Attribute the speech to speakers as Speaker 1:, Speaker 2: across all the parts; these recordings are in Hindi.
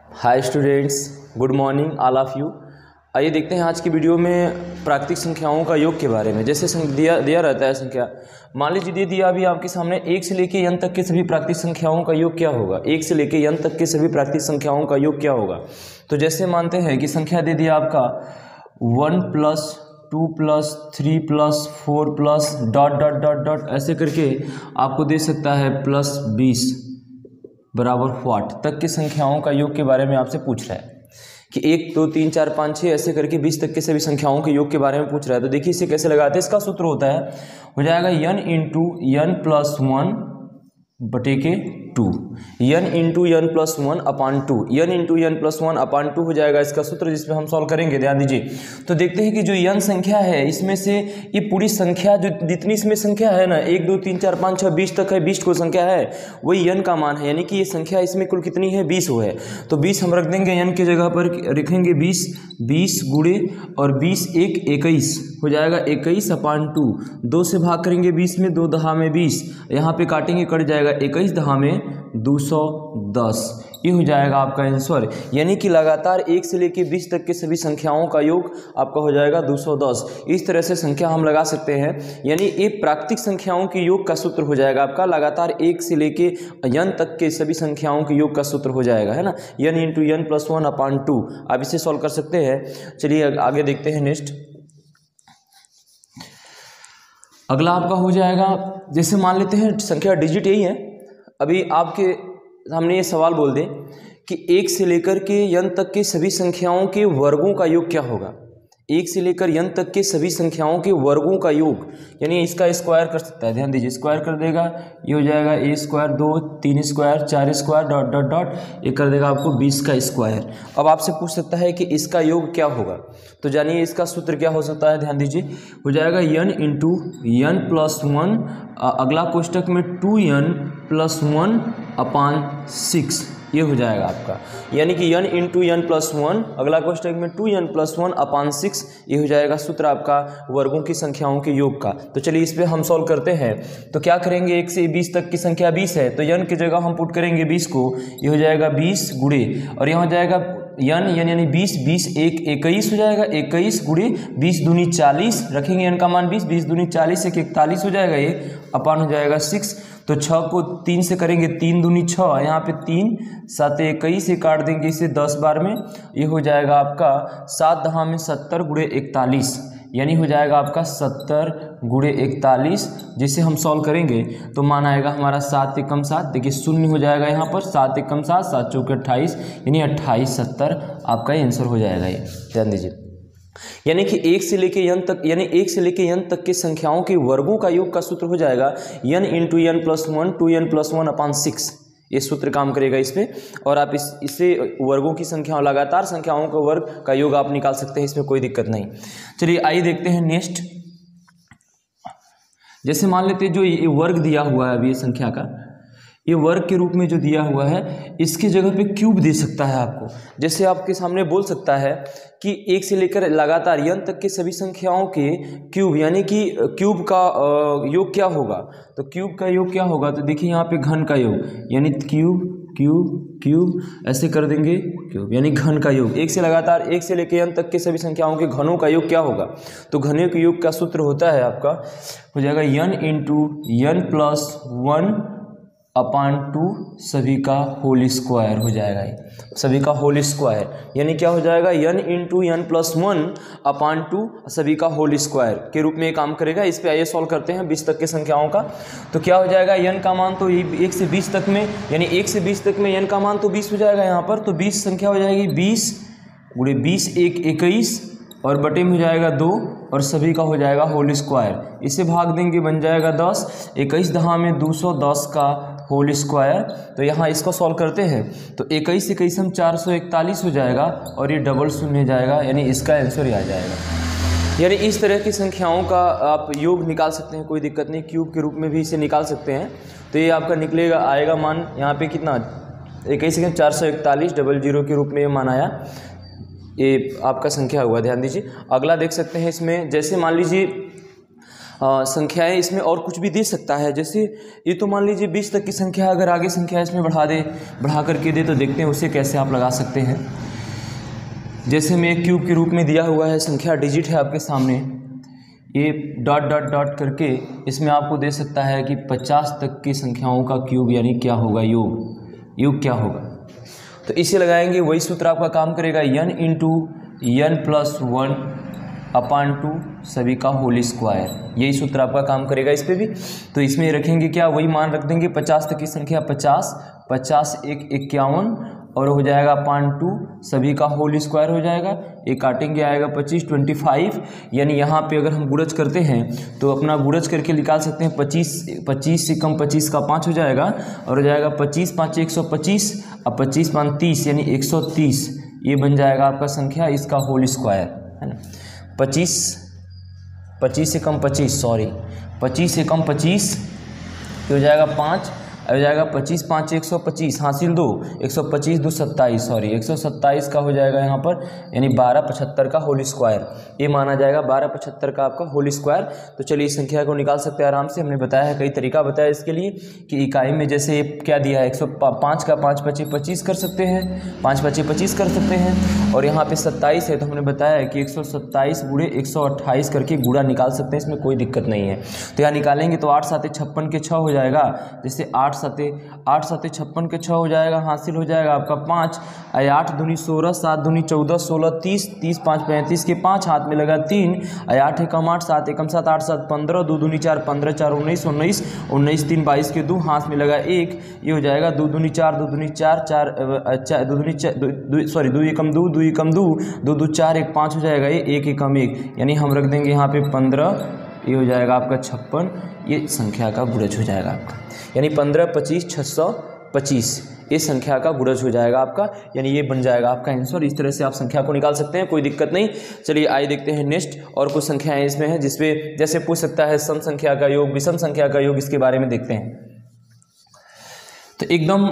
Speaker 1: Hi students, good morning all of you. आइए देखते हैं आज की वीडियो में प्राकृतिक संख्याओं का योग के बारे में। जैसे दिया रहता है संख्या, मान लीजिए दे दिया अभी आपके सामने 1 से लेके n तक के सभी प्राकृतिक संख्याओं का योग क्या होगा। 1 से लेके n तक के सभी प्राकृतिक संख्याओं का योग क्या होगा। तो जैसे मानते हैं कि संख्या दे दिया आपका 1 + 2 + 3 + 4 plus dot dot dot dot ऐसे करके आपको दे सकता है +20 बराबर व्हाट तक की संख्याओं का योग के बारे में आपसे पूछ रहा है कि 1 2 3 4 5 6 ऐसे करके 20 तक के सभी संख्याओं के योग के बारे में पूछ रहा है। तो देखिए इसे कैसे लगाते हैं। इसका सूत्र होता है, हो जाएगा n × n + 1 बटे के 2, n × n + 1 अपान 2, n × n + 1 अपान 2 हो जाएगा इसका सूत्र, जिसमें हम सॉल्व करेंगे। ध्यान दीजिए तो देखते हैं कि जो n संख्या है इसमें से ये पूरी संख्या जो जितनी इसमें संख्या है ना 1 2 3 4 5 6 20 तक है, 20 को संख्या है, वही n का मान है। यानी कि ये संख्या इसमें कुल कितनी है, 20 हो है। तो 20 हम रख देंगे n की जगह पर, रखेंगे 20 गुणे और 20 1 21 हो जाएगा 21 अपान 2, 2 से भाग करेंगे 20 में, 2 दहा में 20, यहाँ पे काटेंगे कट जाएगा 21 दहा में 210। ये हो जाएगा आपका आंसर। यानी कि लगातार 1 से लेकर 20 तक के सभी संख्याओं का योग आपका हो जाएगा 210। इस तरह से संख्या हम लगा सकते हैं। यानी ये प्राकृतिक संख्याओं के योग का सूत्र हो जाएगा आपका। लगातार 1 से लेके n तक के सभी संख्याओं के योग का सूत्र हो जाएगा, है ना, n × n + 1 अपान 2। आप इसे सॉल्व कर सकते हैं। चलिए आगे देखते हैं। नेक्स्ट अगला आपका हो जाएगा, जैसे मान लेते हैं संख्या डिजिट यही है। अभी आपके सामने ये सवाल बोल दें कि 1 से लेकर के n तक के सभी संख्याओं के वर्गों का योग क्या होगा। 1 से लेकर n तक के सभी संख्याओं के वर्गों का योग, यानी इसका स्क्वायर कर सकता है। ध्यान दीजिए, स्क्वायर कर देगा, ये हो जाएगा a² 2 3 square 4 square dot dot dot, ये कर देगा आपको 20 का स्क्वायर। अब आपसे पूछ सकता है कि इसका योग क्या होगा। तो जानिए इसका सूत्र क्या हो सकता है। ध्यान दीजिए, हो जाएगा n × n + 1, अगला कोष्टक में 2n + 1 अपान 6, ये हो जाएगा आपका। यानी कि n × n + 1, अगला कोष्टक में 2n + 1 अपान 6, ये हो जाएगा सूत्र आपका वर्गों की संख्याओं के योग का। तो चलिए इस पे हम सॉल्व करते हैं। तो क्या करेंगे, 1 से 20 तक की संख्या 20 है, तो n की जगह हम पुट करेंगे 20 को, ये हो जाएगा 20 गुणे और यहाँ हो जाएगा n यानी 20 20 1 21 हो जाएगा, 21 गुणे 20 दूनी 40, रखेंगे n का मान 20, 20 दूनी 40 1 41 हो जाएगा, ये अपान हो जाएगा 6। तो 6 को 3 से करेंगे, 3 दूनी 6, यहाँ पे 3 7 21 से काट देंगे इसे 10 बार में, ये हो जाएगा आपका 7 दहा में 70 गुणे 41, यानी हो जाएगा आपका 70 गुणे 41। जिसे हम सॉल्व करेंगे तो मान आएगा हमारा 7 एकम 7, देखिए शून्य हो जाएगा यहाँ पर, 7 एकम 7 7 चौके 28, यानी 28 70 आपका आंसर हो जाएगा ये। ध्यान दीजिए, यानी कि 1 से लेके n तक, यानी 1 से लेके n तक के संख्याओं के वर्गों का योग का सूत्र हो जाएगा n × n + 1 2n + 1 अपान 6। ये सूत्र काम करेगा इस पे, और आप इसे वर्गों की संख्या, लगातार संख्याओं का वर्ग का योग आप निकाल सकते हैं, इसमें कोई दिक्कत नहीं। चलिए आइए देखते हैं नेक्स्ट। जैसे मान लेते हैं जो ये वर्ग दिया हुआ है अभी ये संख्या का, ये वर्ग के रूप में जो दिया हुआ है, इसकी जगह पे क्यूब दे सकता है आपको। जैसे आपके सामने बोल सकता है कि 1 से लेकर लगातार n तक के सभी संख्याओं के क्यूब, यानी कि क्यूब का योग क्या होगा। तो क्यूब का योग क्या होगा, तो देखिए यहाँ पे घन का योग, यानी क्यूब क्यूब क्यूब ऐसे कर देंगे क्यूब, यानी घन का योग। 1 से लगातार 1 से लेकर n तक के सभी संख्याओं के घनों का योग क्या होगा। तो घनों के योग का सूत्र होता है आपका, हो जाएगा n × n + 1 अपान 2 सभी का होल स्क्वायर हो जाएगा, ये सभी का होल स्क्वायर, यानी क्या हो जाएगा n × n + 1 अपान 2 सभी का होल स्क्वायर के रूप में ये काम करेगा। इस पे आइए सॉल्व करते हैं 20 तक के संख्याओं का। तो क्या हो जाएगा, n का मान तो 1 से 20 तक में, यानी 1 से 20 तक में n का मान तो 20 हो जाएगा यहाँ पर। तो 20 संख्या हो जाएगी 20 गुणे 20 1 21 और बटे में हो जाएगा 2 और सभी का हो जाएगा होल स्क्वायर। इसे भाग देंगे, बन जाएगा 10, 21 दहा में 210 का होल स्क्वायर। तो यहाँ इसको सॉल्व करते हैं तो 21 21 हम 441 हो जाएगा और ये डबल शून्य जाएगा, यानी इसका आंसर ही आ जाएगा। यानी इस तरह की संख्याओं का आप योग निकाल सकते हैं, कोई दिक्कत नहीं। क्यूब के रूप में भी इसे निकाल सकते हैं। तो ये आपका निकलेगा, आएगा मान यहाँ पे कितना, 21 441 00 के रूप में ये मान आया, ये आपका संख्या हुआ। ध्यान दीजिए, अगला देख सकते हैं इसमें। जैसे मान लीजिए संख्याएं इसमें और कुछ भी दे सकता है। जैसे ये तो मान लीजिए 20 तक की संख्या, अगर आगे संख्या इसमें बढ़ा करके दे तो देखते हैं उसे कैसे आप लगा सकते हैं। जैसे में एक क्यूब के रूप में दिया हुआ है, संख्या डिजिट है आपके सामने, ये डॉट डॉट डॉट करके इसमें आपको दे सकता है कि 50 तक की संख्याओं का क्यूब यानी क्या होगा, योग क्या होगा। तो इसे लगाएंगे, वही सूत्र आपका काम करेगा, n इंटू n+1 अपान 2 सभी का होल स्क्वायर, यही सूत्र आपका काम करेगा इस पे भी। तो इसमें रखेंगे क्या, वही मान रख देंगे 50 तक की संख्या 50, 50 एक 51 और हो जाएगा अपान 2 सभी का होल स्क्वायर हो जाएगा। एक काटेंगे आएगा 25 25, यानी यहाँ पे अगर हम गुणज करते हैं तो अपना गुणज करके निकाल सकते हैं 25 से कम 25 का 5 हो जाएगा और हो जाएगा 25 5 125 अब 25 5 30 यानी 130, ये बन जाएगा आपका संख्या इसका होल स्क्वायर है ना। 25 से कम 25 हो जाएगा 5, हो जाएगा 25 5 125 हासिल 2 125 2 27 127 का हो जाएगा यहाँ पर यानी 1275 का होल स्क्वायर, ये माना जाएगा 1275 का आपका होल स्क्वायर। तो चलिए इस संख्या को निकाल सकते हैं आराम से। हमने बताया है, कई तरीका बताया इसके लिए कि इकाई में जैसे क्या दिया है 105 का 5 5 25 कर सकते हैं, 5 5 25 कर सकते हैं, और यहाँ पे 27 है तो हमने बताया है कि 127 गुणे 128 करके गुणा निकाल सकते हैं, इसमें कोई दिक्कत नहीं है। तो यहाँ निकालेंगे तो 8 7 56 के 6 हो जाएगा, जैसे 8 7 56 के 6 हो जाएगा, हासिल हो जाएगा आपका 5, 8 दूनी 16 7 दूनी 14 16 30 30 5 35 के 5 हाथ में लगा 3, 8 एकम 8 7 एकम 7 8 7 15 2 दूनी 4 15 4 19 19 19 3 22 के 2 हाथ में लगा 1, ये हो जाएगा 2 दूनी 4 2 दूनी 4 4 2 दूनी 2 एकम 2 2 एकम 2 2 2 4 1 5 हो जाएगा, ये 1 एकम 1 यानी हम रख देंगे यहाँ पे 15, ये हो जाएगा आपका 56, ये संख्या का गुणज हो जाएगा आपका, यानी 15 25 625 ये संख्या का गुणज हो जाएगा आपका, यानी ये बन जाएगा आपका आंसर। इस तरह से आप संख्या को निकाल सकते हैं, कोई दिक्कत नहीं। चलिए आइए देखते हैं नेक्स्ट, और कुछ संख्याएं इसमें हैं जिसमें जैसे पूछ सकता है सम संख्या का योग, विषम संख्या का योग, इसके बारे में देखते हैं। तो एकदम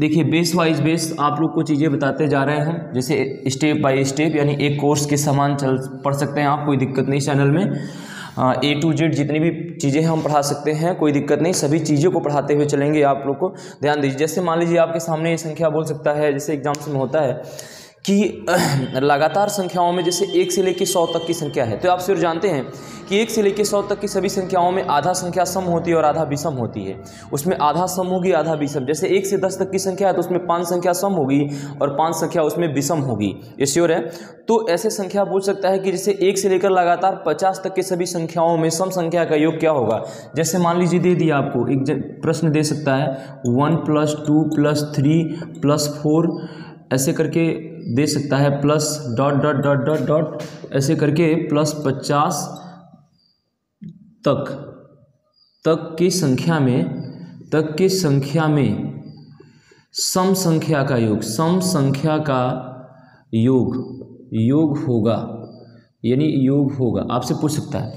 Speaker 1: देखिए बेस वाइज बेस आप लोग को चीज़ें बताते जा रहे हैं हम, जैसे स्टेप बाय स्टेप, यानी एक कोर्स के समान पढ़ सकते हैं आप, कोई दिक्कत नहीं। चैनल में A to Z जितनी भी चीज़ें हम पढ़ा सकते हैं, कोई दिक्कत नहीं, सभी चीज़ों को पढ़ाते हुए चलेंगे, आप लोग को ध्यान दीजिए। जैसे मान लीजिए आपके सामने ये संख्या बोल सकता है, जैसे एग्जाम्स में होता है कि लगातार संख्याओं में जैसे 1 से लेकर 100 तक की संख्या है, तो आप फिर जानते हैं कि 1 से लेकर 100 तक की सभी संख्याओं में आधा संख्या सम होती है और आधा विषम होती है, उसमें आधा सम होगी आधा विषम। जैसे 1 से 10 तक की संख्या है तो उसमें 5 संख्या सम होगी और 5 संख्या उसमें विषम होगी, ये श्योर है। तो ऐसे संख्या पूछ सकता है कि जैसे 1 से लेकर लगातार 50 तक की सभी संख्याओं में सम संख्या का योग क्या होगा। जैसे मान लीजिए दे दिया आपको, एक प्रश्न दे सकता है 1 + 2 + 3 + 4 ऐसे करके दे सकता है, plus dot dot dot dot dot ऐसे करके प्लस 50 तक की संख्या में सम संख्या का योग होगा, यानी योग होगा। आपसे पूछ सकता है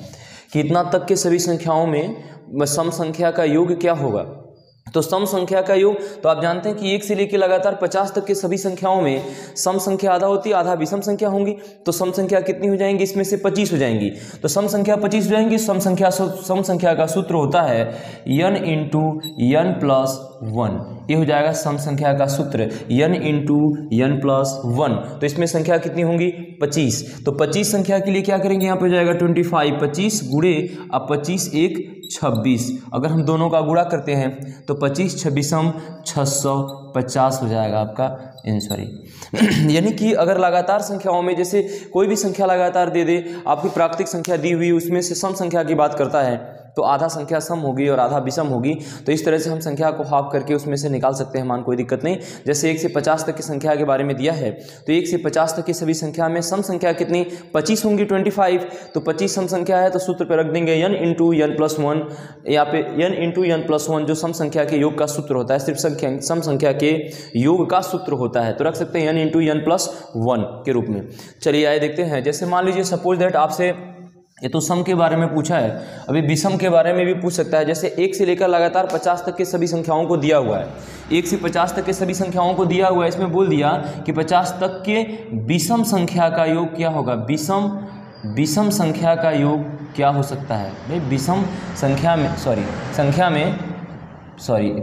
Speaker 1: कि इतना तक के सभी संख्याओं में सम संख्या का योग क्या होगा। तो सम संख्या का योग तो आप जानते हैं कि 1 से लेकर लगातार 50 तक के सभी संख्याओं में सम संख्या आधा होती है, आधा विषम संख्या होंगी। तो सम संख्या कितनी हो जाएंगी, इसमें से 25 हो जाएंगी। तो सम संख्या 25 हो जाएंगी। सम संख्या का सूत्र होता है n इंटू n+1, ये हो जाएगा सम संख्या का सूत्र n इंटू n+1। तो इसमें संख्या कितनी होंगी 25। तो 25 संख्या के लिए क्या करेंगे, यहाँ पे हो जाएगा 25, 25 गुणे अब 25 1 26, अगर हम दोनों का गुणा करते हैं तो 25 26 650 हो जाएगा आपका आंसर। यानी कि अगर लगातार संख्याओं में जैसे कोई भी संख्या लगातार दे दे, आपकी प्राकृतिक संख्या दी हुई उसमें से सम संख्या की बात करता है तो आधा संख्या सम होगी और आधा विषम होगी। तो इस तरह से हम संख्या को हाफ करके उसमें से निकाल सकते हैं मान, कोई दिक्कत नहीं। जैसे 1 से 50 तक की संख्या के बारे में दिया है तो 1 से 50 तक की सभी संख्या में सम संख्या कितनी 25 होंगी 25। तो 25 सम संख्या है तो सूत्र पे रख देंगे n इंटू n+1, यहाँ पे n इंटू n+1 जो सम संख्या के योग का सूत्र होता है, सिर्फ सम संख्या के योग का सूत्र होता है, तो रख सकते हैं n इंटू n+1 के रूप में। चलिए आइए देखते हैं। जैसे मान लीजिए सपोज दैट आपसे ये तो सम के बारे में पूछा है, अभी विषम के बारे में भी पूछ सकता है। जैसे 1 से लेकर लगातार 50 तक के सभी संख्याओं को दिया हुआ है, 1 से 50 तक के सभी संख्याओं को दिया हुआ है, इसमें बोल दिया कि 50 तक के विषम संख्या का योग क्या होगा, विषम संख्या का योग क्या हो सकता है भाई? विषम संख्या में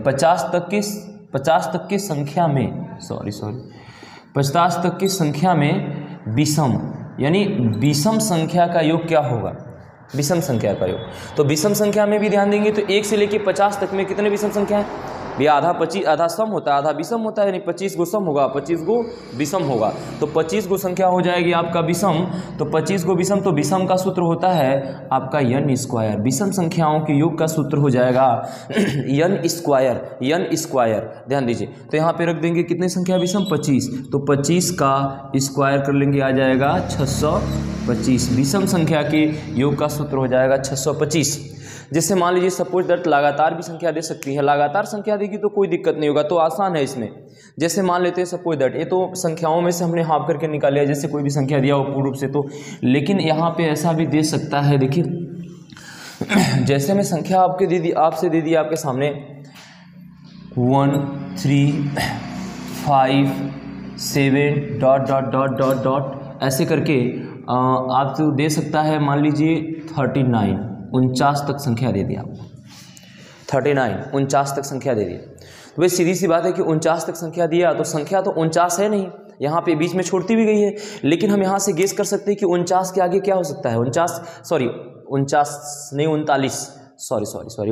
Speaker 1: 50 तक की संख्या में 50 तक की संख्या में विषम, यानी विषम संख्या का योग क्या होगा? विषम संख्या का योग। तो विषम संख्या में भी ध्यान देंगे तो 1 से लेकर 50 तक में कितने विषम संख्या है भैया? आधा सम होता है, आधा विषम होता है, यानी 25 गो सम होगा, 25 गो विषम होगा। तो 25 गो संख्या हो जाएगी आपका विषम। तो 25 गो विषम, तो विषम का सूत्र होता है आपका n स्क्वायर। विषम संख्याओं के योग का सूत्र हो जाएगा n स्क्वायर। ध्यान दीजिए, तो यहाँ पे रख देंगे कितनी संख्या विषम? 25। तो 25 का स्क्वायर कर लेंगे, आ जाएगा 625। विषम संख्या के योग का सूत्र हो जाएगा 625। जैसे मान लीजिए सपोज दैट लगातार भी संख्या दे सकती है, लगातार संख्या देगी तो कोई दिक्कत नहीं होगा, तो आसान है इसमें। जैसे मान लेते हैं सपोज दैट, ये तो संख्याओं में से हमने हाफ करके निकाल लिया, जैसे कोई भी संख्या दिया हो पूर्ण रूप से तो, लेकिन यहाँ पे ऐसा भी दे सकता है। देखिए जैसे मैं संख्या आपसे दे दी आपके सामने 1 3 5 7 ... ऐसे करके आप तो दे सकता है। मान लीजिए 49 तक संख्या दे दी आपको, 49 तक संख्या दे दी। तो भाई सीधी सी बात है कि 49 तक संख्या दिया तो संख्या तो 49 है नहीं, यहाँ पे बीच में छोड़ती भी गई है, लेकिन हम यहाँ से गेस कर सकते हैं कि 49 के आगे क्या हो सकता है?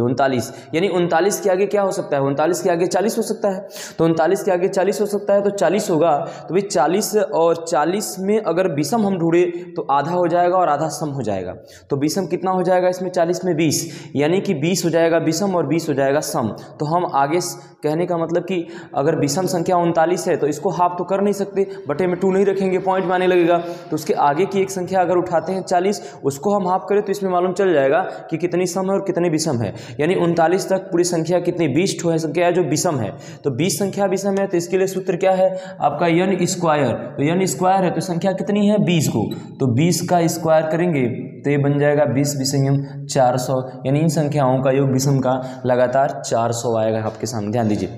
Speaker 1: 39, यानी 39 के आगे क्या हो सकता है? 39 के आगे 40 हो सकता है। तो 39 के आगे 40 हो सकता है, तो 40 होगा। तो भाई 40 और 40 में अगर विषम हम ढूंढे तो आधा हो जाएगा और आधा सम हो जाएगा। तो विषम कितना हो जाएगा इसमें? 40 में 20, यानी कि 20 हो जाएगा विषम और 20 हो जाएगा सम। तो हम आगे कहने का मतलब कि अगर विषम संख्या 39 है तो इसको हाफ तो कर नहीं सकते, बटे में 2 नहीं रखेंगे, पॉइंट में आने लगेगा। तो उसके आगे की एक संख्या अगर उठाते हैं 40, उसको हम हाफ करें तो इसमें मालूम चल जाएगा कि कितनी सम है और कितनी विषम है। यानी 39 तक पूरी संख्या कितनी? 20 है संख्या है जो विषम है। तो 20 संख्या विषम है, तो इसके लिए सूत्र क्या है आपका? n square. तो n स्क्वायर है तो संख्या कितनी है? 20 को। तो 20 का स्क्वायर करेंगे तो ये बन जाएगा 20 विषम 400, यानी इन संख्याओं का योग विषम का लगातार 400 आएगा आपके सामने। ध्यान दीजिए,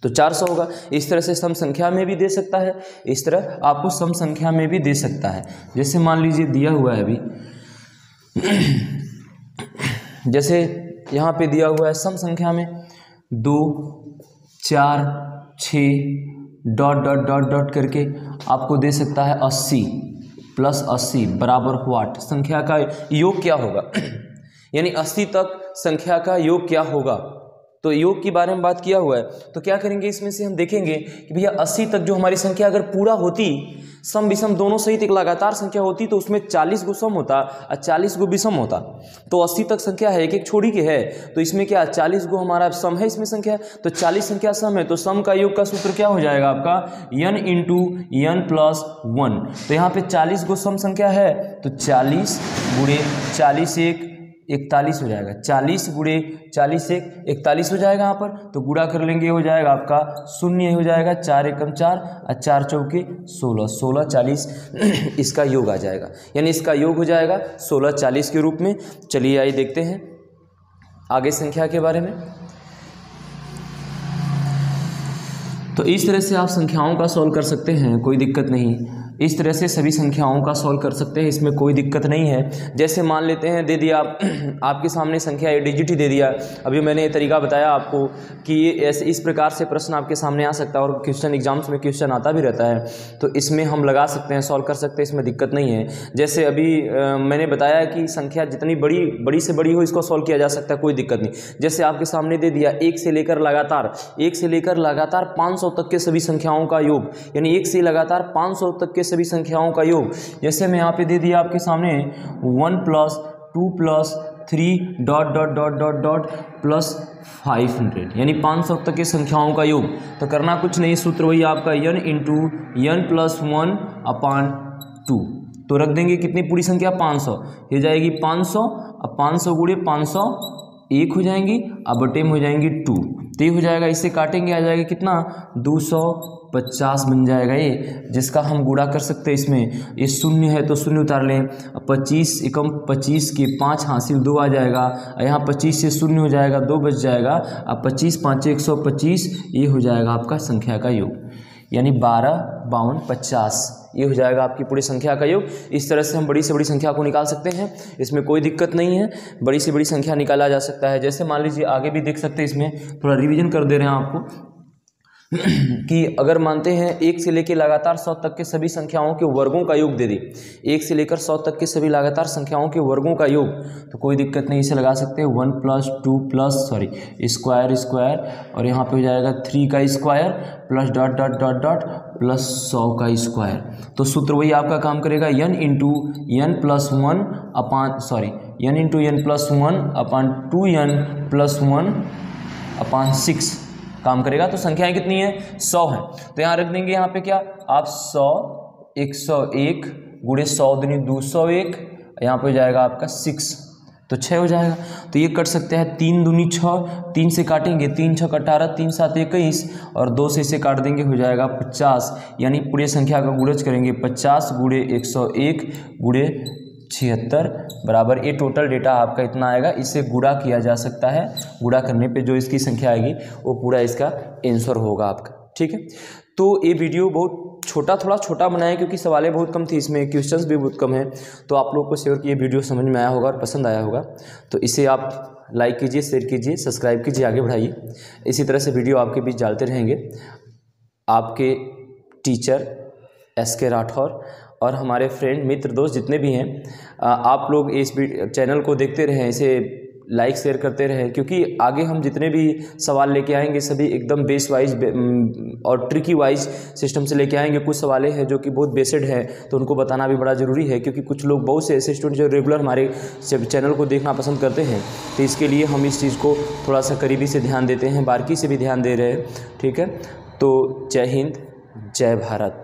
Speaker 1: तो 400 होगा। इस तरह से सम संख्या में भी दे सकता है, इस तरह आपको सम संख्या में भी दे सकता है। जैसे मान लीजिए दिया हुआ है अभी जैसे यहाँ पे दिया हुआ है सम संख्या में 2 4 6 ... करके आपको दे सकता है 80 + 80 बराबर व्हाट? संख्या का योग क्या होगा? यानी 80 तक संख्या का योग क्या होगा? तो योग के बारे में बात किया हुआ है, तो क्या करेंगे इसमें से हम देखेंगे कि भैया 80 तक जो हमारी संख्या अगर पूरा होती, सम विषम दोनों सहित एक लगातार संख्या होती, तो उसमें 40 गो सम होता और 40 गो विषम होता। तो 80 तक संख्या है, एक छोड़ी के है, तो इसमें क्या 40 गो हमारा सम है इसमें संख्या, तो 40 संख्या सम है, तो सम का योग का सूत्र क्या हो जाएगा आपका? n × n + 1। तो यहाँ पे 40 गो सम संख्या है, तो 40 × 40 = 41 हो जाएगा। 40 × 40 = 41 हो जाएगा यहाँ पर। तो गुणा कर लेंगे, हो जाएगा आपका 0 हो जाएगा, 4 × 4 और 4 × 4 16, 16 40 इसका योग आ जाएगा। यानी इसका योग हो जाएगा 16 40 के रूप में। चलिए आइए देखते हैं आगे संख्या के बारे में। तो इस तरह से आप संख्याओं का सॉल्व कर सकते हैं, कोई दिक्कत नहीं। इस तरह से सभी संख्याओं का सॉल्व कर सकते हैं, इसमें कोई दिक्कत नहीं है। जैसे मान लेते हैं दे दिया आपके सामने संख्या 8 डिजिट ही दे दिया। अभी मैंने ये तरीका बताया आपको कि ये ऐसे इस प्रकार से प्रश्न आपके सामने आ सकता है, और क्वेश्चन एग्जाम्स में क्वेश्चन आता भी रहता है, तो इसमें हम लगा सकते हैं, सॉल्व कर सकते हैं, इसमें दिक्कत नहीं है। जैसे अभी मैंने बताया कि संख्या जितनी बड़ी से बड़ी हो इसको सॉल्व किया जा सकता है, कोई दिक्कत नहीं। जैसे आपके सामने दे दिया 1 से लेकर लगातार 500 तक के सभी संख्याओं का योग, यानी 1 से लगातार 500 तक के सभी संख्याओं का योग। जैसे मैं यहाँ पे दे दिया आपके सामने 1 + 2 + 3 ... + 500, यानी 500 तक की संख्याओं का योग। तो करना कुछ नहीं, सूत्र वही आपका n × n + 1/2। तो रख देंगे कितनी पूरी संख्या? 500 ये जाएगी 500, अब 500 × 500 1 हो जाएंगी, अब बटे में हो जाएंगी 2, तो ये हो जाएगा, इसे काटेंगे आ जाएगा कितना? 250 बन जाएगा ये, जिसका हम गुणा कर सकते हैं। इसमें ये 0 है तो 0 उतार लें, 25 × 25 के 5 हासिल 2 आ जाएगा, यहाँ 25 से 0 हो जाएगा, 2 बच जाएगा, अब 25 × 5 = 125, ये हो जाएगा आपका संख्या का योग। यानी 12 52 50, ये हो जाएगा आपकी पूरी संख्या का योग। इस तरह से हम बड़ी से बड़ी संख्या को निकाल सकते हैं, इसमें कोई दिक्कत नहीं है, बड़ी से बड़ी संख्या निकाला जा सकता है। जैसे मान लीजिए आगे भी देख सकते हैं, इसमें थोड़ा रिवीजन कर दे रहे हैं आपको कि अगर मानते हैं 1 से लेकर लगातार 100 तक के सभी संख्याओं के वर्गों का योग दे दी, 1 से लेकर 100 तक के सभी लगातार संख्याओं के वर्गों का योग, तो कोई दिक्कत नहीं, इसे लगा सकते हैं 1 + 2 प्लस स्क्वायर स्क्वायर, और यहाँ पे हो जाएगा 3 का square plus dot dot dot dot plus 100 का स्क्वायर। तो सूत्र वही आपका काम करेगा, n इंटू n प्लस 1 अपान 2n प्लस 1 अपान 6 काम करेगा। तो संख्याएं कितनी हैं? 100 हैं। तो यहाँ रख देंगे, यहाँ पे क्या आप 100 101 गुणे 100 दूनी 201, यहाँ पे हो जाएगा आपका 6, तो 6 हो जाएगा। तो ये कट सकते हैं, 3 दूनी 6, 3 से काटेंगे 3 6 18, 3 7 21, और 2 से इसे काट देंगे, हो जाएगा 50। यानी पूरी संख्या का गुणज करेंगे 50 गुणे 101 गुणे 76 बराबर, ये टोटल डेटा आपका इतना आएगा। इसे गुणा किया जा सकता है, गुणा करने पे जो इसकी संख्या आएगी वो पूरा इसका आंसर होगा आपका। ठीक है, तो ये वीडियो बहुत थोड़ा छोटा बनाया क्योंकि सवालें बहुत कम थी, इसमें क्वेश्चंस भी बहुत कम हैं। तो आप लोगों को श्योर कि ये वीडियो समझ में आया होगा और पसंद आया होगा, तो इसे आप लाइक कीजिए, शेयर कीजिए, सब्सक्राइब कीजिए, आगे बढ़ाइए। इसी तरह से वीडियो आपके बीच डालते रहेंगे। आपके टीचर SK राठौर और हमारे फ्रेंड मित्र दोस्त जितने भी हैं, आप लोग इस चैनल को देखते रहें, इसे लाइक शेयर करते रहें, क्योंकि आगे हम जितने भी सवाल लेके आएंगे सभी एकदम बेस वाइज और ट्रिकी वाइज सिस्टम से लेके आएंगे। कुछ सवालें हैं जो कि बहुत बेसिड है, तो उनको बताना भी बड़ा ज़रूरी है, क्योंकि कुछ लोग बहुत से ऐसे स्टूडेंट जो रेगुलर हमारे चैनल को देखना पसंद करते हैं, तो इसके लिए हम इस चीज़ को थोड़ा सा करीबी से ध्यान देते हैं, बारीकी से भी ध्यान दे रहे हैं। ठीक है, तो जय हिंद, जय भारत।